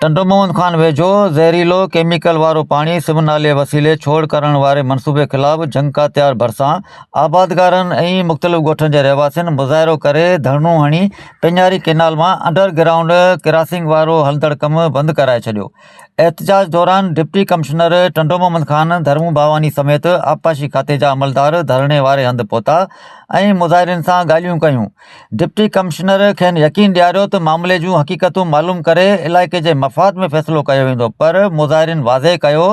टंडो मोहम्मद खान वेझो ज़हरीलो केमिकल वारो पाणी सिम नाले वसीले छोड़ करण वारे मनसूबे ख़िलाफ़ जंका तयार भरिसां आबादगारनि ऐं मुख़्तलिफ़ ॻोठनि जे रहवासियुनि मुज़ाहिरो करे धरणो हणी पेंजारी केनाल मां अंडरग्राउंड क्रॉसिंग वारो हलंदड़ कमु बंदि कराए छॾियो। एहतजाज दौरान डिप्टी कमिश्नर टंडो मोहम्मद खान धर्मू भावानी समेत आबपाशी खाते जा अमलदार धरणे वारे हंधि पहुता ऐं मुज़ाहिरनि सां ॻाल्हियूं कयूं। डिप्टी कमिश्नर खेनि यकीन ॾियारियो त मामले जूं हक़ीक़तूं मालूम करे इलाइक़े जे मफ़ाद में फ़ैसिलो कयो वेंदो, पर मुज़ाहिरनि वाज़े कयो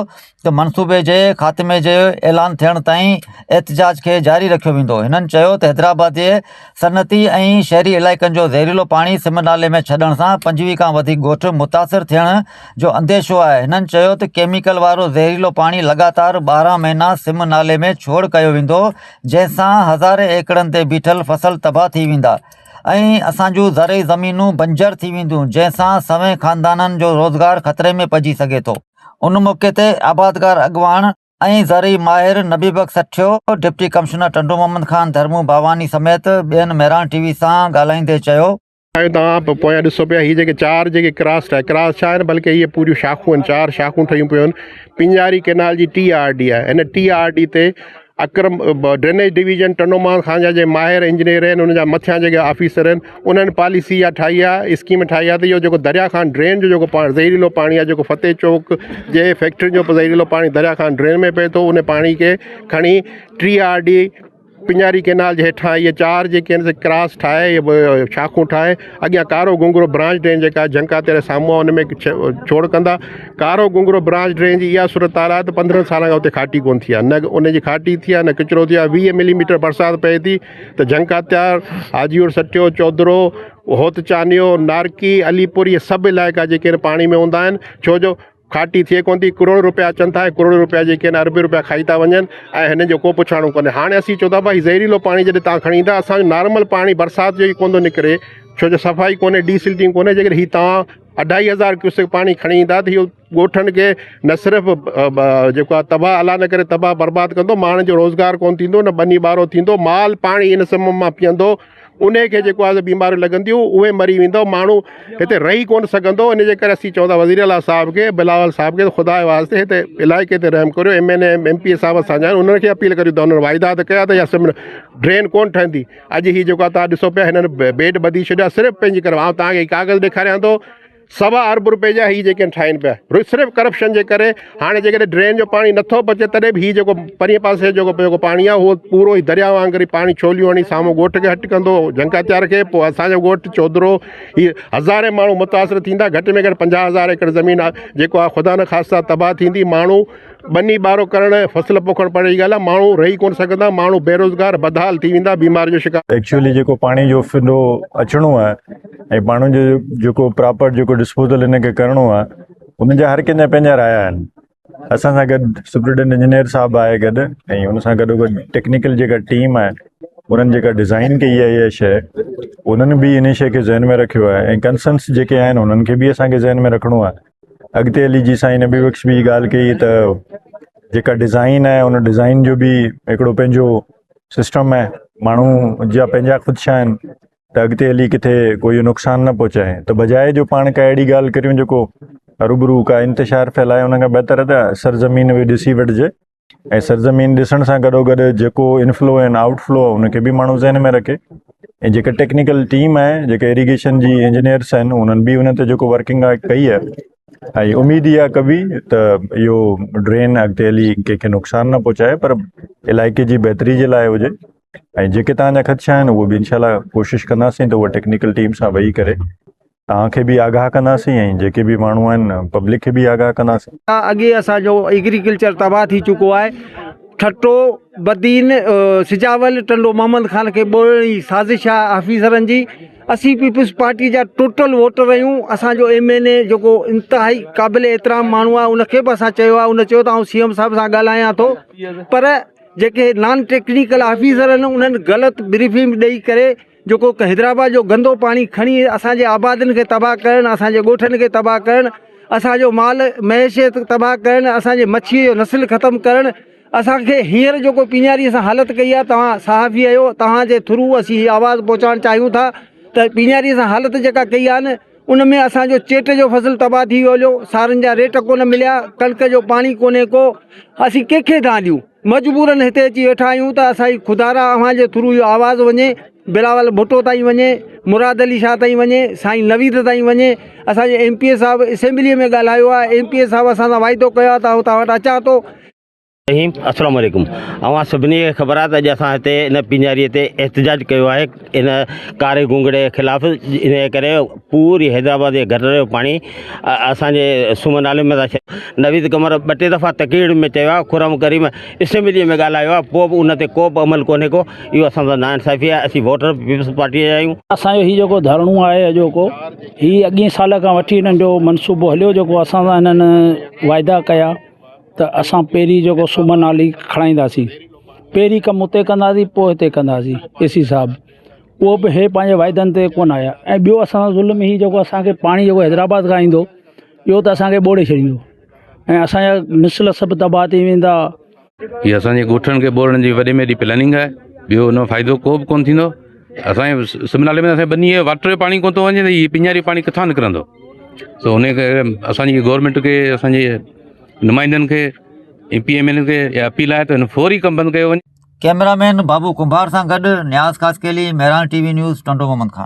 त मनसूबे जे ख़ात्मे जो ऐलान थियण ताईं एहतजाज खे जारी रखियो वेंदो। हिननि चयो त हैदराबाद जे सनअती ऐं शहरी इलाइक़नि जो ज़हरीलो पाणी सिम नाले में छॾण सां 25 खां वधीक ॻोठ मुतासिर थियण जो अंदेशो आहे। हिननि चयो त केमिकल वारो ज़हरीलो पाणी लगातार 12 महीना सिम नाले में छोड़ कयो वेंदो, जंहिंसां हज़ारे एकड़नि ते बीठल फसल तबाह थी वेंदा ऐं असांजूं ज़रई ज़मीनूं बंजर थी वेंदियूं, जंहिंसां सवें ख़ानदाननि जो रोज़गार ख़तरे में पइजी सघे थो। उन मौक़े ते आबादगार अॻवान ऐं ज़रई माहिर नबीबक सठियो डिप्टी कमिश्नर टंडो मोहम्मद खान धर्मू भावानी समेत ॿियनि मेरान टीवी सां ॻाल्हाईंदे चयो तव्हां पोयां ॾिसो पिया हीअ जेके 4 जेके क्रॉस छा आहिनि, बल्कि इहे पूरियूं शाखूं आहिनि, 4 शाखूं ठहियूं पियूं आहिनि। पिंजारी केनाल जी TRD आहे। हिन TRD ते अक्रम ड्रेनेज डिवीजन टंडो मोहम्मद खान जा जे माहिर इंजीनियर आहिनि, उन जा मथियां जेके ऑफिसर आहिनि, उन्हनि पॉलिसी इहा ठाही आहे, स्कीम ठाही आहे त इहो जेको दरिया खां ड्रेन जो जेको ज़हरीलो पाणी आहे, जेको फतेह चौक जे फैक्ट्री जो ज़हरीलो पाणी दरिया खां ड्रेन में पए थो, उन पाणी खे खणी TRD पिंजारी केनाल जे हेठां इहे 4 जेके आहिनि क्रॉस ठाहे, इहे शाखूं ठाहे अॻियां कारो गुंगरो ब्रांच ड्रेन जेका जंका ते साम्हूं आहे उन में छोड़ कंदा। कारो गुंगरो ब्रांच ड्रेन जी इहा सूरत हाल आहे त 15 साल खां उते खाटी कोन थी आहे, न उनजी खाटी थी आहे, न किचिरो थी आहे। 20 मिलीमीटर बरसाति पए थी त जंका त्यार, हाजीपुर सटियो, चौधरो, होत चानियो, नारकी, अलीपुर, इहे सभु इलाइक़ा जेके आहिनि पाणी में हूंदा आहिनि, छो जो खाटी थिए कोन थी। करोड़ रुपया अचनि था, करोड़ रुपया जेके आहिनि अरबे रुपया खाई था वञनि ऐं हिन जो को पुछाणो कोन्हे। हाणे असीं चऊं था भाई ज़हरीलो पाणी जॾहिं तव्हां खणी ईंदा, असांजो नॉर्मल पाणी बरसाति जो ई कोन थो निकिरे, छो जो सफ़ाई कोन्हे, डीसिल्टिंग कोन्हे। जेकॾहिं हीअ तव्हां 2500 क्यूसेक पाणी खणी ईंदा त इहो ॻोठनि खे न सिर्फ़ु जेको आहे तबाह अला न करे तबाह बर्बादु कंदो, माण्हुनि जो रोज़गार कोन थींदो, न बनी ॿारो थींदो, माल पाणी इन सिम मां पीअंदो, उन खे जेको आहे बीमारियूं लॻंदियूं, उहे मरी वेंदो, माण्हू हिते रही कोन सघंदो। इन जे करे असीं चवंदा वज़ीर आला साहिब खे, बिलावल साहिब खे, ख़ुदा जे वास्ते हिते इलाइक़े ते रहम करियो। MNA MP साहिब सां आहिनि, उन्हनि खे अपील करियूं त उन्हनि वाइदा त कया त इहा सिम ड्रेन कोन ठहंदी। अॼु हीअ जेको आहे तव्हां ॾिसो पिया, हिननि बेड ॿधी छॾिया सिर्फ़ु पंहिंजी करे। आउं तव्हांखे कागज़ ॾेखारियां थो, 1.25 अरब रुपए जा हीअ जेके ठाहिनि पिया, सिर्फ़ु करप्शन जे करे। हाणे जेकॾहिं ड्रेन जो पाणी नथो बचे, तॾहिं बि हीअ जेको परीं पासे जेको पाणी आहे, उहो पूरो ई दरिया वांगुरु पाणी छोलियूं हणी साम्हूं ॻोठ खे हट कंदो, जंका त्यार खे। पोइ असांजो ॻोठु चौधरो, हीअ हज़ारे माण्हू मुतासिर थींदा, घटि में घटि 50,000 एकड़ ज़मीन आहे जेको आहे ख़ुदा न ख़ास्ता तबाह थींदी। माण्हू बनी ॿारो करणु, फसल पोखणु परे जी ॻाल्हि आहे, माण्हू रही कोन सघंदा, माण्हू बेरोज़गार बदहाल थी वेंदा, बीमारी जो शिकार। एक्चुअली जेको पाणी जो फिनो अचिणो आहे ऐं माण्हुनि जो जेको प्रॉपर जेको डिस्पोजल हिनखे करिणो आहे, उन जा हर कंहिंजा पंहिंजा राया आहिनि। असां सां गॾु सुप्रिटेंडेंट इंजीनियर साहिबु आहे गॾु, ऐं हुन सां गॾोगॾु टेक्निकल जेका टीम आहे, उन्हनि जेका डिज़ाइन कई आहे इहा शइ, उन्हनि बि इन शइ खे ज़हन में रखियो आहे, ऐं कंसर्न्स जेके आहिनि उन्हनि खे बि असांखे ज़हन में रखिणो आहे। अॻिते हली जी साईं नबी बख़्श बि ॻाल्हि कई त जेका डिज़ाइन आहे, उन डिज़ाइन जो बि हिकिड़ो पंहिंजो सिस्टम आहे, माण्हू जा पंहिंजा ख़ुदशा आहिनि त अॻिते हली किथे कोई नुक़सानु न पहुचाए। त बजाए जो पाण का अहिड़ी ॻाल्हि करियूं जेको रूबरू का इंतिशार फैलाए, उन खां बहितर आहे त सरज़मीन बि ॾिसी वठिजे, ऐं सरज़मीन ॾिसण सां गॾोगॾु जेको इनफ्लो ऐं आउटफ्लो आहे उनखे बि माण्हू ज़हन में रखे। ऐं जेका टेक्निकल टीम आहे, जेके इरीगेशन जी इंजीनियर्स आहिनि, उन्हनि बि उन ते जेको वर्किंग आहे कई आहे, ऐं उमेदु इहा कबी त इहो ड्रेन अॻिते हली कंहिंखे नुक़सानु न पहुचाए, पर इलाइक़े जी बहितरी जे लाइ हुजे। ऐं जेके तव्हांजा ख़दशा आहिनि उहो बि इनशाला कोशिशि कंदासीं त उहा टेक्निकल टीम सां वेही करे तव्हांखे बि आगाह कंदासीं, ऐं जेके बि माण्हू आहिनि पब्लिक खे बि आगाह कंदासीं। अॻे असांजो एग्रीकल्चर तबाह थी चुको आहे। ठटो, बदीन, सिजावल, टंडो मोहम्मद खान खे ॿोड़ण जी साज़िश आहे ऑफिसरनि जी। असीं पीपल्स पार्टी जा टोटल वोटर आहियूं। असांजो MNA जेको इंतिहाई क़ाबिल एतिराम माण्हू आहे, उनखे बि असां चयो आहे, उन चयो त आउं CM साहिब सां ॻाल्हायां थो, पर जेके नॉन टेक्निकल ऑफिसर आहिनि उन्हनि ग़लति ब्रीफिंग ॾेई करे जेको हैदराबाद जो गंदो पाणी खणी असांजे आबादियुनि खे तबाह करणु, असांजे ॻोठनि खे तबाह करणु, असांजो माल महेशियत तबाह करणु, असांजे मच्छीअ जो नस्ल ख़तमु करणु। असांखे हींअर जेको पिंजारीअ सां हालति कई आहे, तव्हां सहाफ़ी आहियो, तव्हांजे थ्रू असीं आवाज़ु पहुचाइणु चाहियूं था त पिंजारीअ सां हालति जेका कई आहे न, उन में असांजो चेट जो फसल तबाह थी वियो, सारनि जा रेट कोन मिलिया, कणिक जो पाणी कोन्हे को, असीं कंहिंखे था ॾियूं, मजबूरन हिते अची वेठा आहियूं त असांजी खुदारा अव्हां जे थ्रू इहो आवाज़ु वञे, बिलावल भुट्टो ताईं वञे, मुराद अली शाह ताईं वञे, साईं नवीद ताईं वञे। असांजे MPA साहिबु असेंबलीअ में ॻाल्हायो आहे, MPA साहिबु असां सां वाइदो कयो आहे त हुतां वटि अचां थो। रहीम अस्सलाम वालेकुम। अवां सभिनी खे ख़बर आहे त अॼु असां हिते इन पिंजारीअ ते एहतजाज कयो आहे इन कारे गुंगड़े जे ख़िलाफ़ु। इन करे पूरी हैदराबाद जे गटर जो पाणी असांजे सुमन नाले में था छॾ। नवीद कमर 2 दफ़ा तक़रीर में चयो आहे, खुरम करीम असेंबलीअ में ॻाल्हायो आहे, पोइ बि उन ते को बि अमल कोन्हे को। इहो असां सां नाइंसाफ़ी आहे। असीं वोटर पीपल्स पार्टीअ जा आहियूं। असांजो हीउ जेको धरणो आहे अॼोको, हीउ अॻिए साल खां वठी हिननि जो मनसूबो हलियो, जेको असां सां हिननि वाइदा कया त असां पहिरीं जेको सुमन नाली खणाईंदासीं, पहिरीं कमु उते कंदासीं, पोइ हिते कंदासीं। AC साहिबु उहो बि हे पंहिंजे वाइदनि ते कोन आया। ऐं ॿियो असां ज़ुल्म ही जेको असांखे पाणी जेको हैदराबाद खां ईंदो, इहो त असांखे ॿोड़े छॾींदो ऐं असांजा मिसल सभु तबाह थी वेंदा। हीअ असांजे ॻोठनि खे ॿोड़ण जी वॾे में वॾी प्लैनिंग आहे। ॿियो हुन फ़ाइदो को बि कोन्ह थींदो। असांजे सुमन नाले में असांजे बनीअ वाटर जो पाणी कोन थो वञे त हीअ पिंजारी पाणी किथां निकिरंदो। त हुन करे असांजी गवर्नमेंट खे, असांजे नुमाइंदनि खे, MPA खे इहा अपील आहे त हिन फौरी कमु बंदि कयो वञे। कैमरामैन बाबू कुंभार सां गॾु न्याज़ कासकेली, मेहरान TV न्यूज़, टंडो मोहम्मद ख़ान।